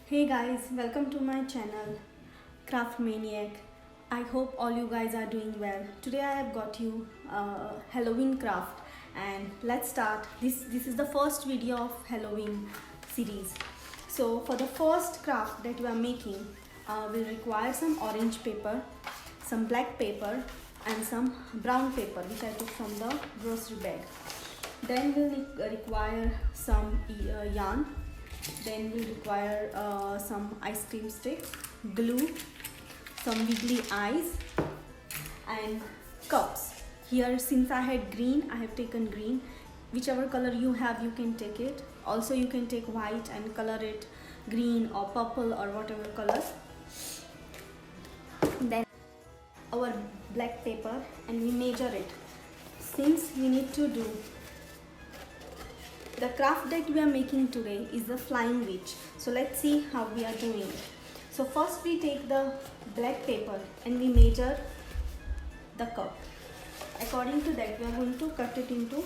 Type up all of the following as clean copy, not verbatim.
Hey guys, welcome to my channel Craft Maniac. I hope all you guys are doing well. Today I have got you Halloween craft, and let's start. This is the first video of Halloween series. So for the first craft that we are making, we'll require some orange paper, some black paper and some brown paper which I took from the grocery bag. Then we'll require some yarn. Then we'll require some ice cream sticks, glue, some wiggly eyes and cups. Here, since I had green, I have taken green. Whichever color you have, you can take it. Also you can take white and color it green or purple or whatever color. Then our black paper, and we measure it. Since we need to do the craft that we are making today is the flying witch. So let's see how we are doing it. So first we take the black paper and we measure the cup. According to that, we are going to cut it into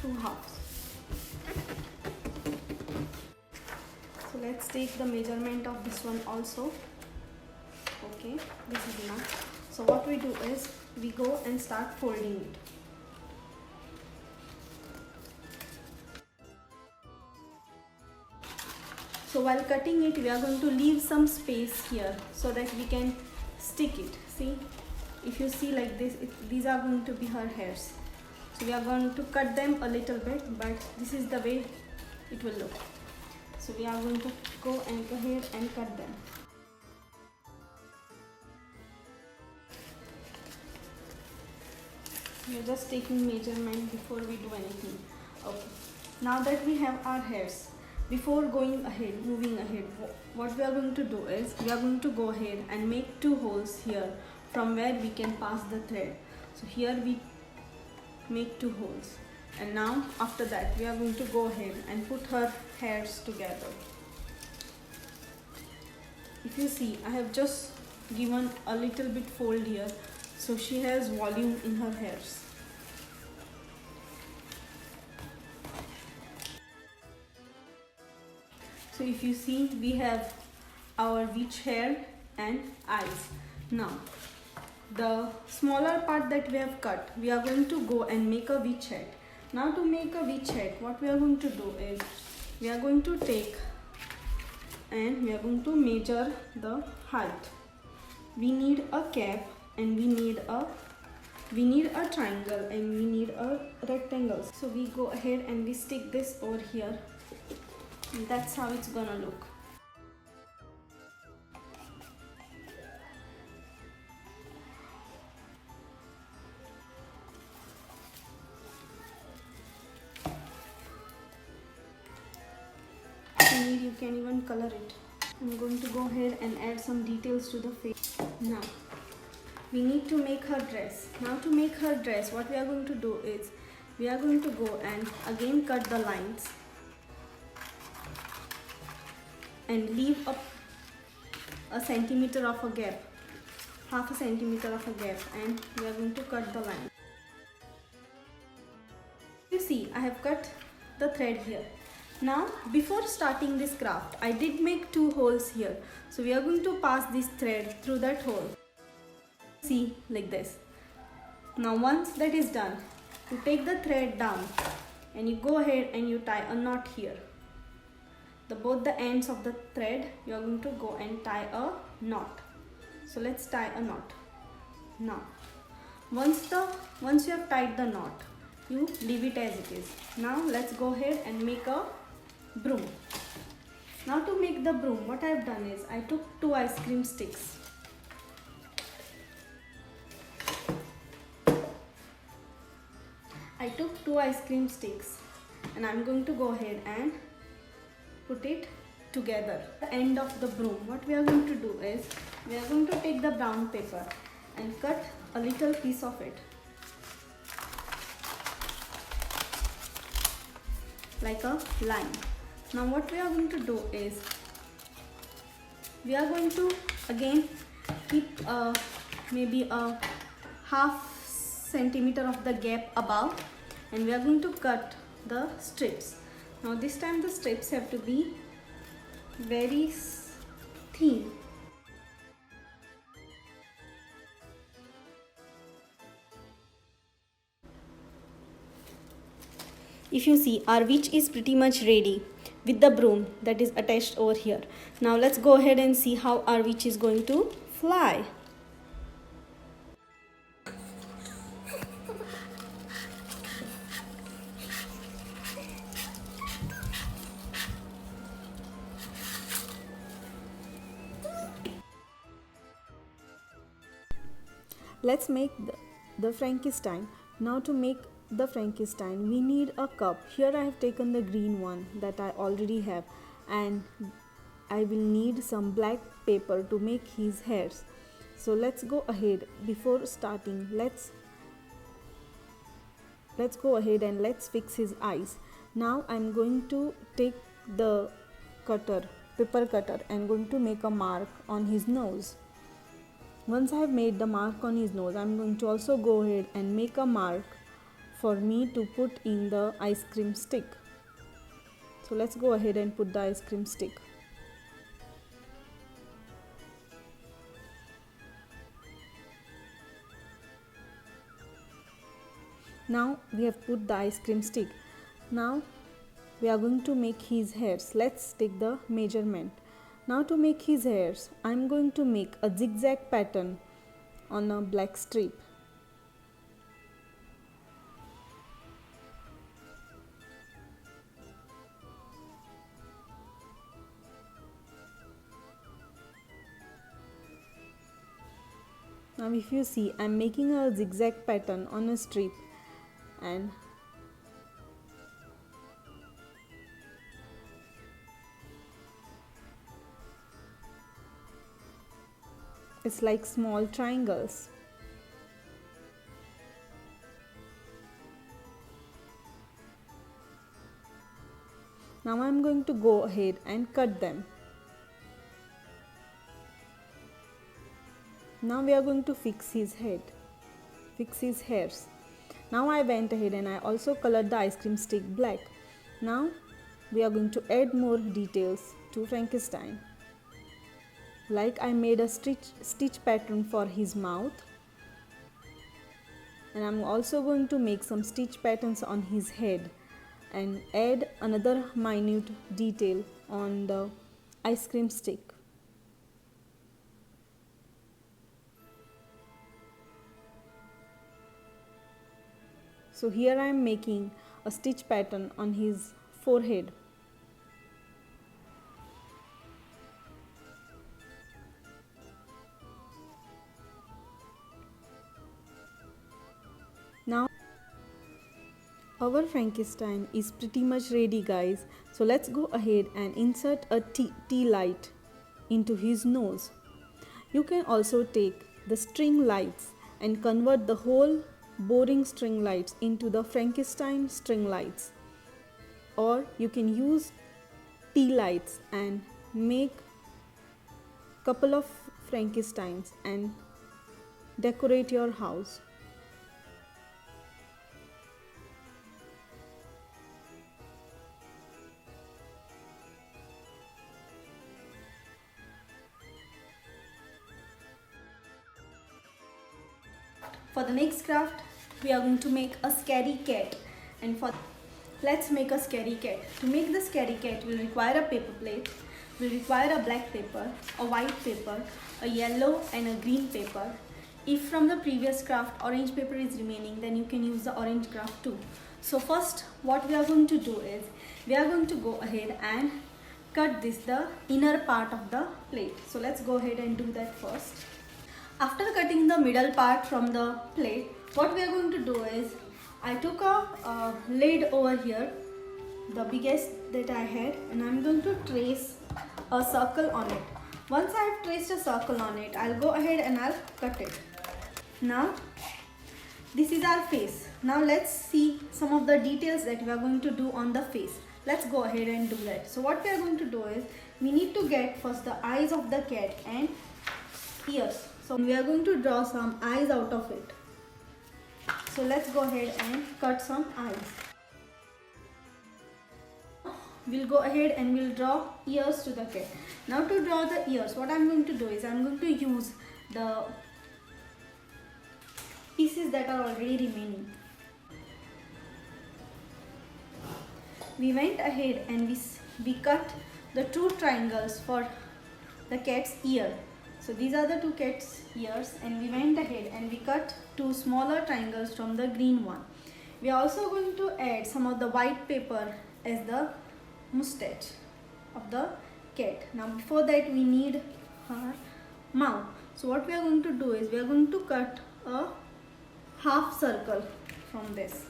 two halves. So let's take the measurement of this one also. Okay, this is enough. So what we do is we go and start folding it. So while cutting it, we are going to leave some space here so that we can stick it. See, if you see like this, these are going to be her hairs. So we are going to cut them a little bit, but this is the way it will look. So we are going to go ahead and cut them. We are just taking measurement before we do anything. Okay, now that we have our hairs, before moving ahead, what we are going to do is we are going to go ahead and make two holes here from where we can pass the thread. So here we make two holes, and now after that we are going to go ahead and put her hairs together. If you see, I have just given a little bit fold here, so she has volume in her hairs. So if you see, we have our witch hair and eyes. Now the smaller part that we have cut, we are going to go and make a witch head. Now to make a witch head, what we are going to do is we are going to take and we are going to measure the height. We need a cap and we need a triangle and we need a rectangle. So we go ahead and we stick this over here. And that's how it's gonna look. If you need, you can even color it. I'm going to go ahead and add some details to the face. Now we need to make her dress. Now to make her dress, what we are going to do is we are going to go and again cut the lines and leave a centimeter of a gap, half a centimeter of a gap, and we are going to cut the line. You see, I have cut the thread here. Now before starting this craft, I did make two holes here, so we are going to pass this thread through that hole. See, like this. Now once that is done, you take the thread down and you go ahead and you tie a knot here. Both the ends of the thread, you are going to go and tie a knot. So let's tie a knot. Now once you have tied the knot, you leave it as it is. Now let's go ahead and make a broom. Now to make the broom, what I have done is I took two ice cream sticks. And I'm going to go ahead and put it together. The end of the broom, what we are going to do is we are going to take the brown paper and cut a little piece of it like a line. Now what we are going to do is we are going to again keep maybe a half centimeter of the gap above, and we are going to cut the strips. Now this time the strips have to be very thin. If you see, our witch is pretty much ready with the broom that is attached over here. Now let's go ahead and see how our witch is going to fly. Let's make the Frankenstein. Now to make the Frankenstein, we need a cup. Here I have taken the green one that I already have, and I will need some black paper to make his hairs. So let's go ahead. Before starting, let's go ahead and let's fix his eyes. Now I'm going to take the paper cutter, and going to make a mark on his nose. Once I have made the mark on his nose, I'm going to also go ahead and make a mark for me to put in the ice cream stick. So let's go ahead and put the ice cream stick. Now we have put the ice cream stick. Now we are going to make his hairs. Let's take the measurement. Now to make his hairs, I am going to make a zigzag pattern on a black strip. Now if you see, I am making a zigzag pattern on a strip, and it's like small triangles. Now I am going to go ahead and cut them. Now we are going to fix his hairs. Now I went ahead and I also colored the ice cream stick black. Now we are going to add more details to Frankenstein. Like I made a stitch pattern for his mouth, and I'm also going to make some stitch patterns on his head and add another minute detail on the ice cream stick. So here I am making a stitch pattern on his forehead. Now our Frankenstein is pretty much ready, guys. So let's go ahead and insert a tea light into his nose. You can also take the string lights and convert the whole boring string lights into the Frankenstein string lights, or you can use tea lights and make couple of Frankensteins and decorate your house. For the next craft, we are going to make a scary cat, and let's make a scary cat. To make the scary cat, we'll require a paper plate, we'll require a black paper, a white paper, a yellow and a green paper. If from the previous craft orange paper is remaining, then you can use the orange craft too. So first what we are going to do is, we are going to go ahead and cut the inner part of the plate. So let's go ahead and do that first. After cutting the middle part from the plate, what we are going to do is, I took a lid over here, the biggest that I had, and I'm going to trace a circle on it. Once I have traced a circle on it, I'll go ahead and I'll cut it. Now this is our face. Now let's see some of the details that we are going to do on the face. Let's go ahead and do that. So what we are going to do is, we need to get first the eyes of the cat and ears. So we are going to draw some eyes out of it. So let's go ahead and cut some eyes. we'll go ahead and we'll draw ears to the cat. Now to draw the ears, what I'm going to do is I'm going to use the pieces that are already remaining. We went ahead and we cut the two triangles for the cat's ear. So these are the two cat's ears, and we went ahead and we cut two smaller triangles from the green one. We are also going to add some of the white paper as the mustache of the cat. Now before that we need her mouth. So what we are going to do is we are going to cut a half circle from this.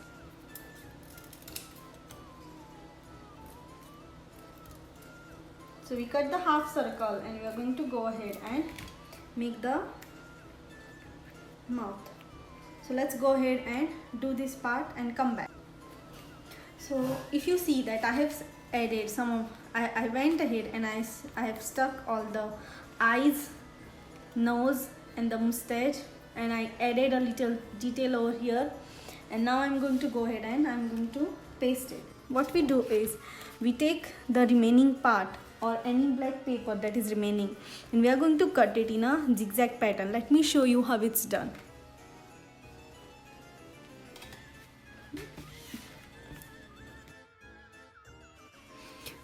So we cut the half circle and we are going to go ahead and make the mouth. So let's go ahead and do this part and come back. So if you see that I have added some of, I went ahead and I have stuck all the eyes, nose and the mustache, and I added a little detail over here, and now I'm going to go ahead and I'm going to paste it. What we do is we take the remaining part or any black paper that is remaining and we are going to cut it in a zigzag pattern. Let me show you how it's done.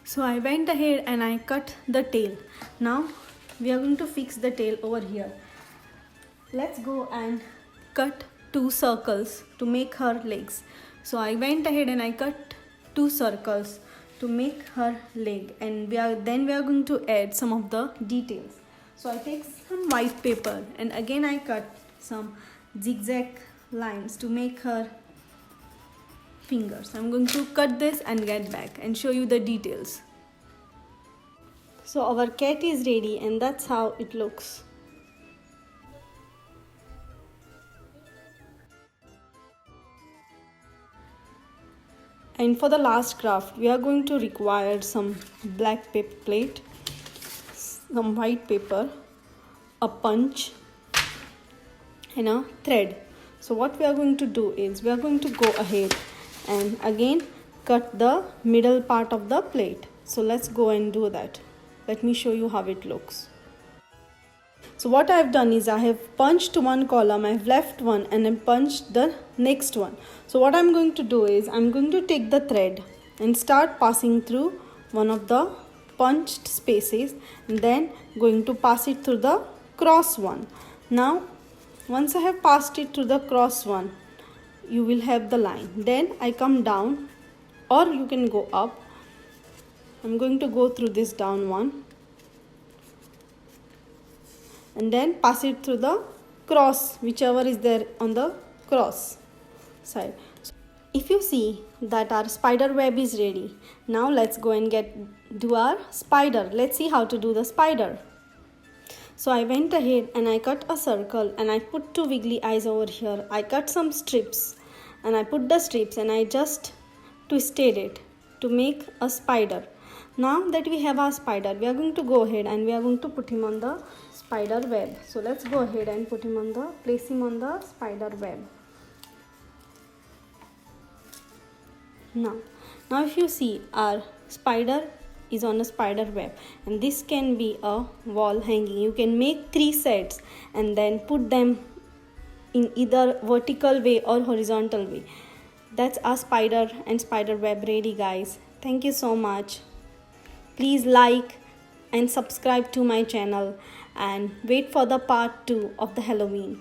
So I went ahead and I cut the tail. Now we are going to fix the tail over here. Let's go and cut two circles to make her legs. So I went ahead and I cut two circles to make her leg, and we are going to add some of the details. So I take some white paper and again I cut some zigzag lines to make her fingers. I'm going to cut this and get back and show you the details. So our cat is ready and that's how it looks. And for the last craft, we are going to require some black paper plate, some white paper, a punch and a thread. So what we are going to do is we are going to go ahead and again cut the middle part of the plate. So let's go and do that. Let me show you how it looks. So what I have done is I have punched one column, I have left one and then punched the next one. So what I am going to do is I am going to take the thread and start passing through one of the punched spaces and then going to pass it through the cross one. Now once I have passed it through the cross one, you will have the line. Then I come down, or you can go up. I am going to go through this down one and then pass it through the cross, whichever is there on the cross side. So if you see that our spider web is ready, now let's go and do our spider. Let's see how to do the spider. So I went ahead and I cut a circle and I put two wiggly eyes over here. I cut some strips and I put the strips and I just twisted it to make a spider. Now that we have our spider, we are going to go ahead and we are going to put him on the spider web. So let's go ahead and place him on the spider web. Now if you see, our spider is on a spider web and this can be a wall hanging. You can make 3 sets and then put them in either vertical way or horizontal way. That's our spider and spider web ready, guys. Thank you so much. Please like and subscribe to my channel and wait for the part 2 of the Halloween.